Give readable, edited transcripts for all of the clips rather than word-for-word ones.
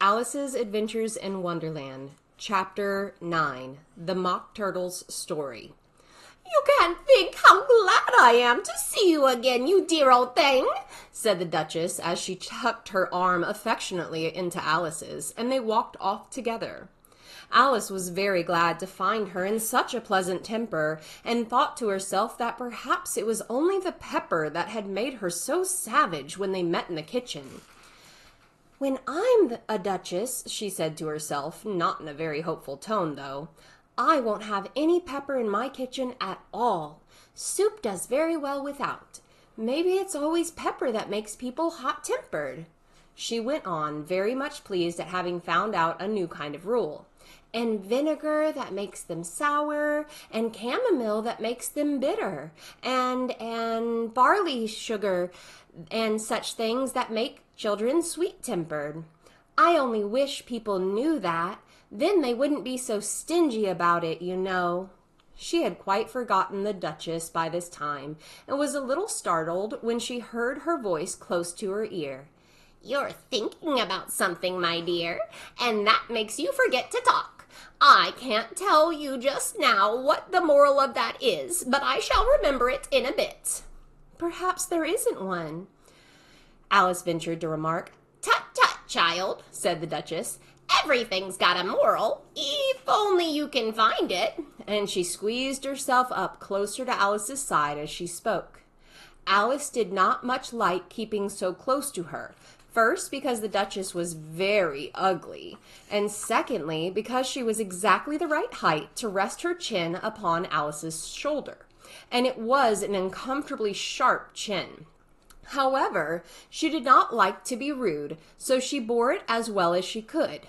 Alice's Adventures in Wonderland, Chapter 9, The Mock Turtle's Story. "You can't think how glad I am to see you again, you dear old thing," said the Duchess as she tucked her arm affectionately into Alice's, and they walked off together. Alice was very glad to find her in such a pleasant temper, and thought to herself that perhaps it was only the pepper that had made her so savage when they met in the kitchen. "When I'm a duchess," she said to herself, not in a very hopeful tone, though, "I won't have any pepper in my kitchen at all. Soup does very well without. Maybe it's always pepper that makes people hot-tempered." She went on, very much pleased at having found out a new kind of rule. "And vinegar that makes them sour, and chamomile that makes them bitter, and barley sugar, and such things that make children sweet-tempered. I only wish people knew that. Then they wouldn't be so stingy about it, you know." She had quite forgotten the Duchess by this time, and was a little startled when she heard her voice close to her ear. "You're thinking about something, my dear, and that makes you forget to talk. I can't tell you just now what the moral of that is, but I shall remember it in a bit." "Perhaps there isn't one," Alice ventured to remark. "Tut, tut, child," said the Duchess. "Everything's got a moral, if only you can find it." And she squeezed herself up closer to Alice's side as she spoke. Alice did not much like keeping so close to her. First, because the Duchess was very ugly, and secondly, because she was exactly the right height to rest her chin upon Alice's shoulder, and it was an uncomfortably sharp chin. However, she did not like to be rude, so she bore it as well as she could.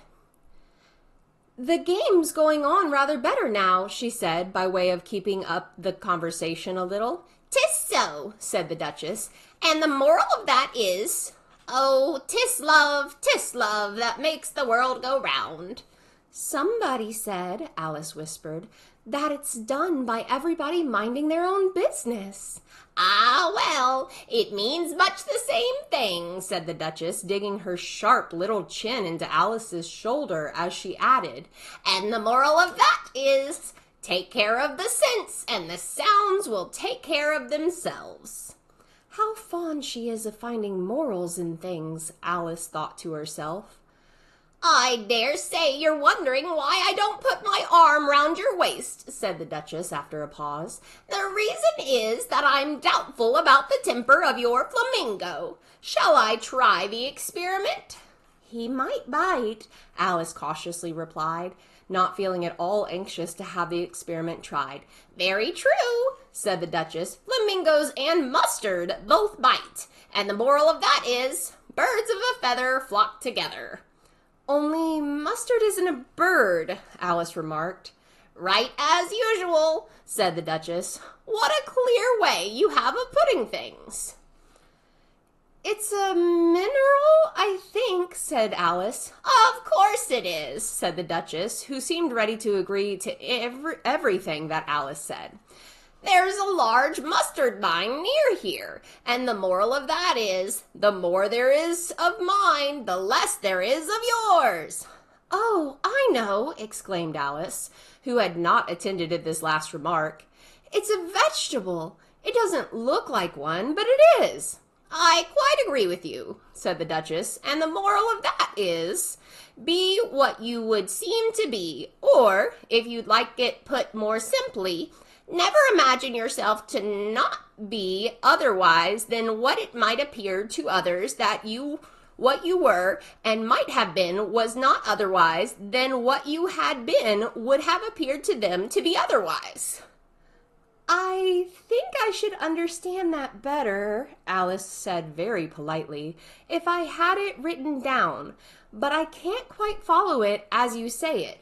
"The game's going on rather better now," she said, by way of keeping up the conversation a little. "'Tis so," said the Duchess, "and the moral of that is, oh, 'tis love, that makes the world go round." "Somebody said," Alice whispered, "that it's done by everybody minding their own business." "Ah, well, it means much the same thing," said the Duchess, digging her sharp little chin into Alice's shoulder as she added, "and the moral of that is, take care of the scents, and the sounds will take care of themselves." "How fond she is of finding morals in things," Alice thought to herself. "I dare say you're wondering why I don't put my arm round your waist," said the Duchess after a pause. "The reason is that I'm doubtful about the temper of your flamingo. Shall I try the experiment?" "He might bite," Alice cautiously replied, not feeling at all anxious to have the experiment tried. "Very true," said the Duchess. "Flamingos and mustard both bite, and the moral of that is, birds of a feather flock together." "Only mustard isn't a bird," Alice remarked. "Right as usual," said the Duchess. "What a clear way you have of putting things." "It's a mineral, I think," said Alice. "Of course it is," said the Duchess, who seemed ready to agree to everything that Alice said. "There's a large mustard mine near here, and the moral of that is, the more there is of mine, the less there is of yours." "Oh, I know," exclaimed Alice, who had not attended to this last remark. "It's a vegetable. It doesn't look like one, but it is." "I quite agree with you," said the Duchess, "and the moral of that is, be what you would seem to be, or, if you'd like it put more simply, never imagine yourself to not be otherwise than what it might appear to others that what you were and might have been was not otherwise than what you had been would have appeared to them to be otherwise." "I think I should understand that better," Alice said very politely, "if I had it written down, but I can't quite follow it as you say it."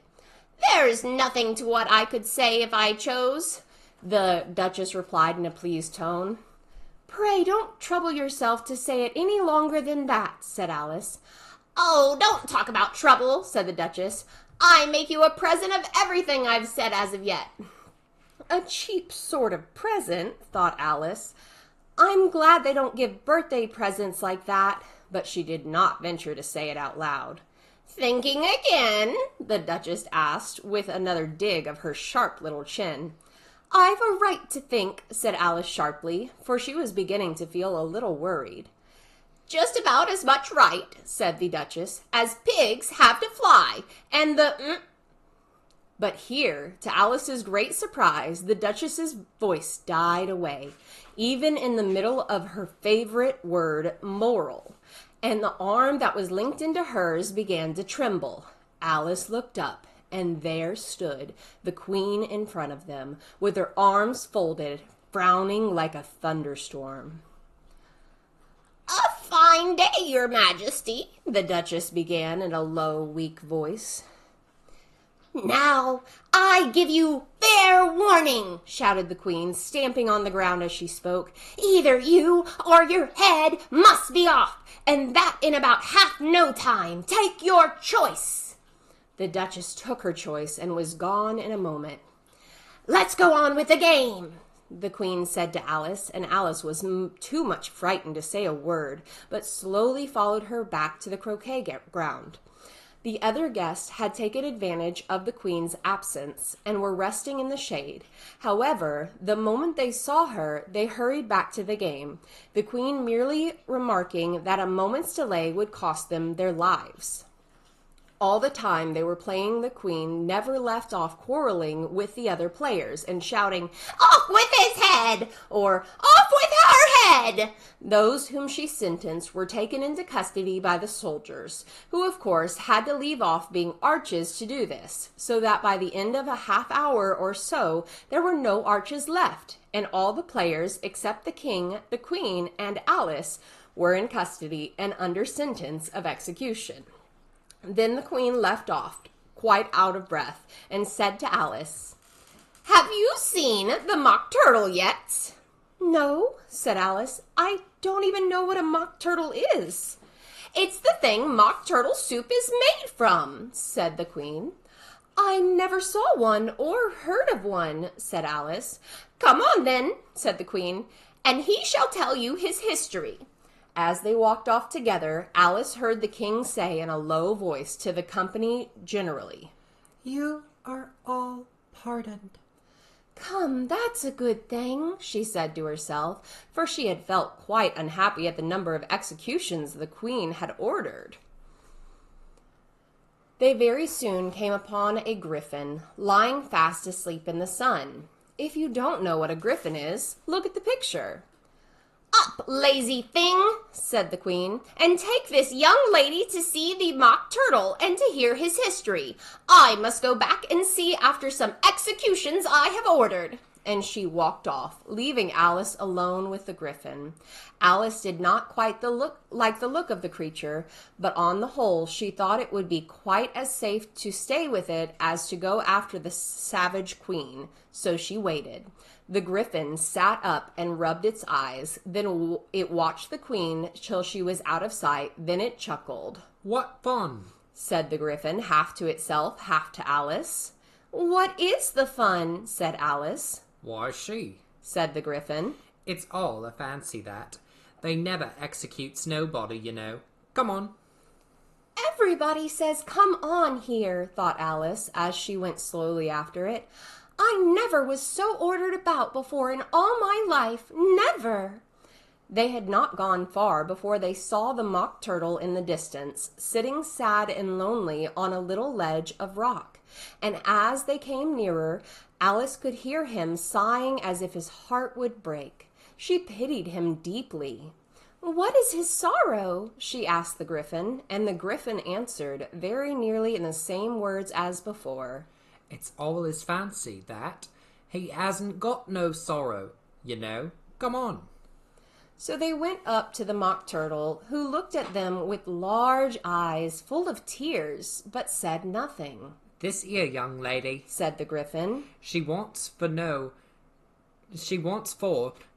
"There's nothing to what I could say if I chose," the Duchess replied in a pleased tone. "Pray don't trouble yourself to say it any longer than that," said Alice. "Oh, don't talk about trouble," said the Duchess. "I make you a present of everything I've said as of yet." "A cheap sort of present," thought Alice. "I'm glad they don't give birthday presents like that," but she did not venture to say it out loud. Thinking again? The Duchess asked, with another dig of her sharp little chin. I've a right to think, said Alice sharply, for she was beginning to feel a little worried. Just about as much right, said the Duchess, as pigs have to fly, and the... But here, to Alice's great surprise, the Duchess's voice died away, even in the middle of her favorite word, moral, and the arm that was linked into hers began to tremble. Alice looked up, and there stood the Queen in front of them, with her arms folded, frowning like a thunderstorm. A fine day, Your Majesty, the Duchess began in a low, weak voice. Now, I give you fair warning, shouted the Queen, stamping on the ground as she spoke. Either you or your head must be off, and that in about half no time. Take your choice. The Duchess took her choice and was gone in a moment. Let's go on with the game, the Queen said to Alice, and Alice was too much frightened to say a word, but slowly followed her back to the croquet ground. The other guests had taken advantage of the Queen's absence and were resting in the shade. However, the moment they saw her, they hurried back to the game, the Queen merely remarking that a moment's delay would cost them their lives. All the time they were playing, the Queen never left off quarreling with the other players and shouting, "Off with his head!" or "Off with her head!" Those whom she sentenced were taken into custody by the soldiers, who of course had to leave off being arches to do this, so that by the end of a half hour or so there were no arches left, and all the players except the King, the Queen, and Alice were in custody and under sentence of execution. Then the Queen left off, quite out of breath, and said to Alice, "Have you seen the mock turtle yet?" "No," said Alice. "I don't even know what a mock turtle is." "It's the thing mock turtle soup is made from," said the Queen. "I never saw one or heard of one," said Alice. "Come on then," said the Queen, "and he shall tell you his history." As they walked off together, Alice heard the King say in a low voice to the company generally, "You are all pardoned." "Come, that's a good thing," she said to herself, for she had felt quite unhappy at the number of executions the Queen had ordered. They very soon came upon a griffin, lying fast asleep in the sun. If you don't know what a griffin is, look at the picture. "Up, lazy thing," said the Queen, "and take this young lady to see the mock turtle and to hear his history. I must go back and see after some executions I have ordered." And she walked off, leaving Alice alone with the griffin. Alice did not quite like the look of the creature, but on the whole she thought it would be quite as safe to stay with it as to go after the savage Queen, so she waited. The griffin sat up and rubbed its eyes, then it watched the Queen till she was out of sight, then it chuckled. "What fun!" said the griffin, half to itself, half to Alice. "What is the fun?" said Alice. "Why, she," said the griffin. "It's all a fancy that. They never executes nobody, you know. Come on." "Everybody says come on here," thought Alice, as she went slowly after it. "I never was so ordered about before in all my life, never." They had not gone far before they saw the mock turtle in the distance, sitting sad and lonely on a little ledge of rock, and as they came nearer, Alice could hear him sighing as if his heart would break. She pitied him deeply. "What is his sorrow?" she asked the griffin, and the griffin answered, very nearly in the same words as before. "It's all his fancy, that. He hasn't got no sorrow, you know. Come on." So they went up to the mock turtle, who looked at them with large eyes full of tears, but said nothing. "This here young lady," said the griffin, She wants for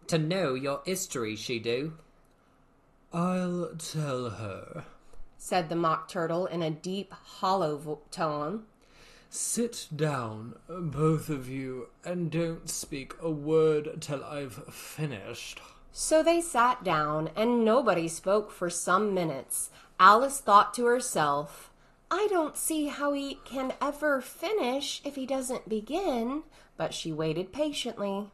to know your history, she do." "I'll tell her," said the mock turtle in a deep, hollow tone. "Sit down, both of you, and don't speak a word till I've finished." So they sat down, and nobody spoke for some minutes. Alice thought to herself, I don't see how he can ever finish if he doesn't begin, but she waited patiently.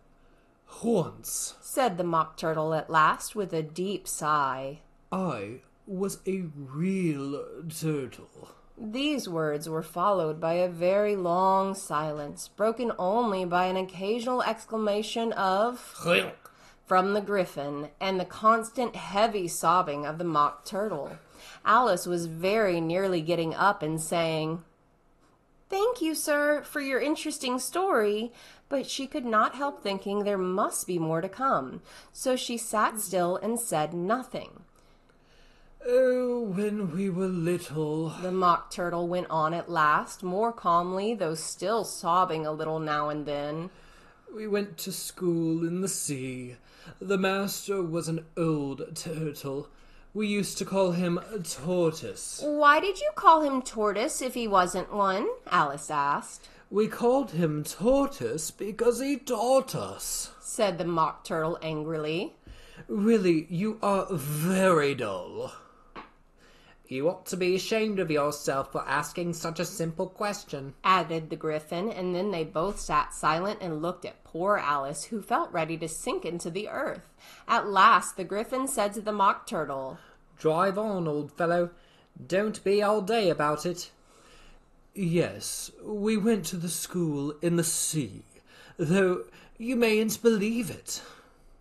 Once Said the Mock Turtle at last with a deep sigh. I was a real turtle. These words were followed by a very long silence, broken only by an occasional exclamation of from the Griffin and the constant heavy sobbing of the Mock Turtle. Alice was very nearly getting up and saying, "Thank you, sir, for your interesting story," but she could not help thinking there must be more to come, so she sat still and said nothing. Oh, when we were little, The Mock Turtle went on at last, more calmly, though still sobbing a little now and then. we went to school in the sea. The master was an old turtle. We used to call him Tortoise. "Why did you call him Tortoise if he wasn't one?" Alice asked. We called him Tortoise because he taught us. Said the Mock Turtle angrily. Really, you are very dull. You ought to be ashamed of yourself for asking such a simple question, Added the Griffin, and then they both sat silent and looked at poor Alice, who felt ready to sink into the earth. At last the Griffin said to the Mock Turtle, Drive on, old fellow. Don't be all day about it. Yes, we went to the school in the sea, though you mayn't believe it.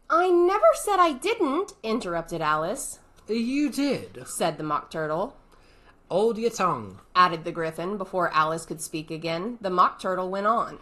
"I never said I didn't," interrupted Alice. You did. Said the Mock Turtle. Hold your tongue. Added the Griffin before Alice could speak again. The Mock Turtle went on.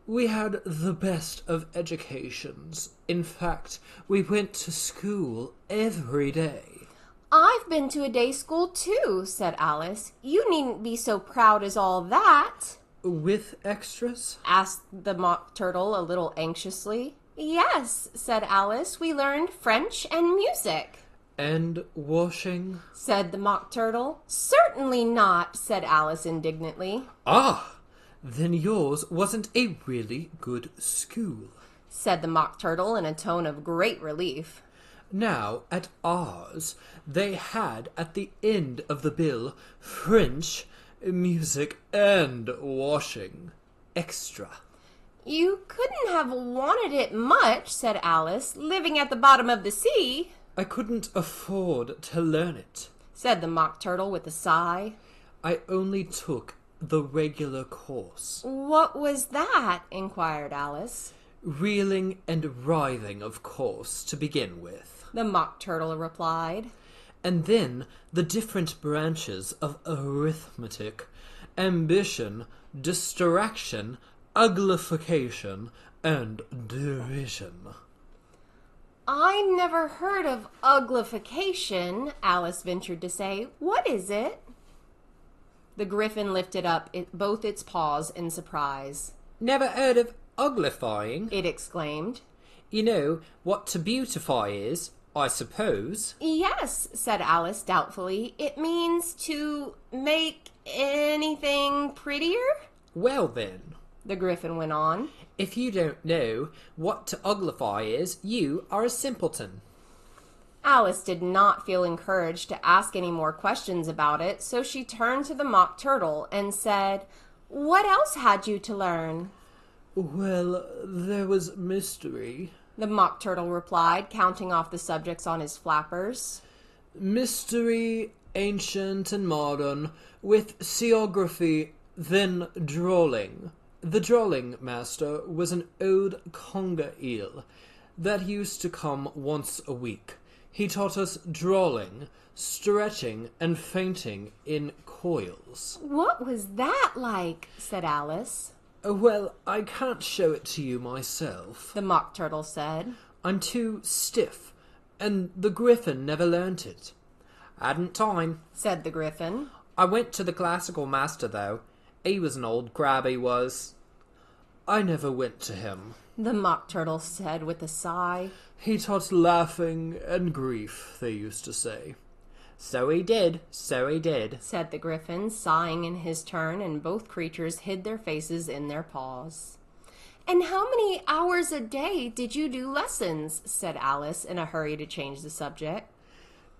We had the best of educations. In fact, we went to school every day. "I've been to a day school too," said Alice. "You needn't be so proud as all that." With extras? Asked the Mock Turtle a little anxiously. "Yes," said Alice, "we learned French and music." And washing? Said the Mock Turtle. "Certainly not," said Alice indignantly. Ah! Then yours wasn't a really good school. Said the Mock Turtle in a tone of great relief. Now, at ours, they had at the end of the bill French, music, and washing. Extra. "You couldn't have wanted it much," said Alice, "living at the bottom of the sea." I couldn't afford to learn it. Said the Mock Turtle with a sigh. I only took the regular course. "What was that?" inquired Alice. Reeling and writhing, of course, to begin with. The Mock Turtle replied. And then the different branches of arithmetic, ambition, distraction, uglification, and derision. "I never heard of uglification," Alice ventured to say. "What is it?" The Griffin lifted up both its paws in surprise. Never heard of uglifying? It exclaimed. You know what to beautify is, I suppose. "Yes," said Alice doubtfully. "It means to make anything prettier?" Well then, The Griffin went on. if you don't know what to uglify is, you are a simpleton. Alice did not feel encouraged to ask any more questions about it, so she turned to the Mock Turtle and said, "What else had you to learn?" Well, there was mystery. The Mock Turtle replied, counting off the subjects on his flappers. Mystery, ancient and modern, with seography, then drawling. The drawling master was an old conger eel that used to come once a week. He taught us drawling, stretching, and fainting in coils. "What was that like?" said Alice. Well, I can't show it to you myself. The Mock Turtle said. I'm too stiff, and the Griffin never learnt it. Hadn't time. Said the Griffin. I went to the classical master, though. He was an old crab, he was. I never went to him. The Mock Turtle said with a sigh. He taught laughing and grief, they used to say. So he did, Said the Griffin, sighing in his turn, and both creatures hid their faces in their paws. "And how many hours a day did you do lessons?" said Alice in a hurry to change the subject.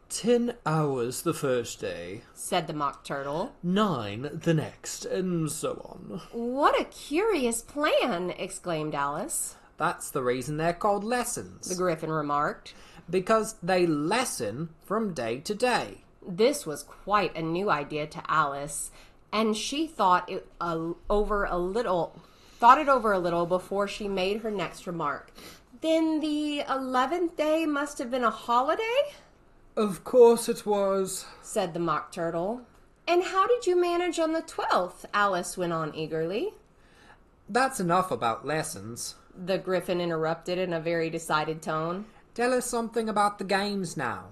10 hours the first day, said the Mock Turtle. 9 the next, and so on. What a curious plan, exclaimed Alice. That's the reason they're called lessons. The Gryphon remarked. Because they lessen from day to day. This was quite a new idea to Alice, and she thought it over a little before she made her next remark. Then the 11th day must have been a holiday? Of course it was, said the Mock Turtle. And how did you manage on the 12th? Alice went on eagerly. That's enough about lessons. The Gryphon interrupted in a very decided tone. Tell us something about the games now.